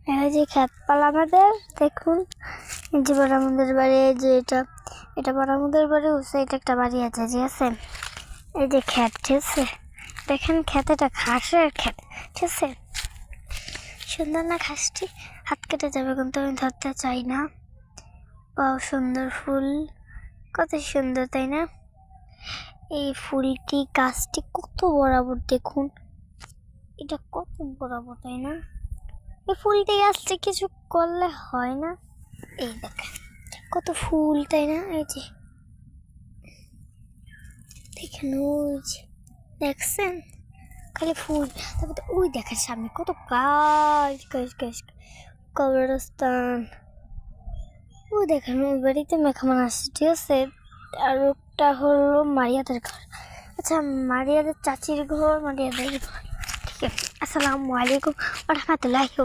এই যে ক্ষেতপালা আমাদের দেখুন, এই যে আমাদের বাড়ি, এই যে এটা আমাদের বাড়ি, ওই সাইডে একটা বাড়ি আছে, ঠিক আছে। এই যে ক্ষেত, ঠিক আছে, দেখেন ক্ষেতেটা ঘাসের ক্ষেত, ঠিক আছে। সুন্দর না ঘাসটি? হাত কেটে যাবে কিন্তু আমি ধরতে চাই না। সুন্দর ফুল, কত সুন্দর তাই না? এই ফুলটি, গাছটি কত বরাবর দেখুন, এটা কত বরাবর তাই না? এই ফুলটি গাছটি কিছু করলে হয় না। এই দেখেন কত ফুল তাই না? এই যে দেখেন, ওই যে দেখছেন খালি ফুল, তারপরে ওই দেখেন সামনে কত গাছ গাছ গাছ, কবরস্থান। ওই দেখেন ওই বাড়িতে মেহমান আসছে, ঠিক আছে। আর ওটা হলো মারিয়াদের ঘর। আচ্ছা, মারিয়াদের চাচির ঘর, মারিয়াদের ঘর, ঠিক আছে। আসসালামু আলাইকুম ওয়া রাহমাতুল্লাহি ওয়া বারাকাতুহু।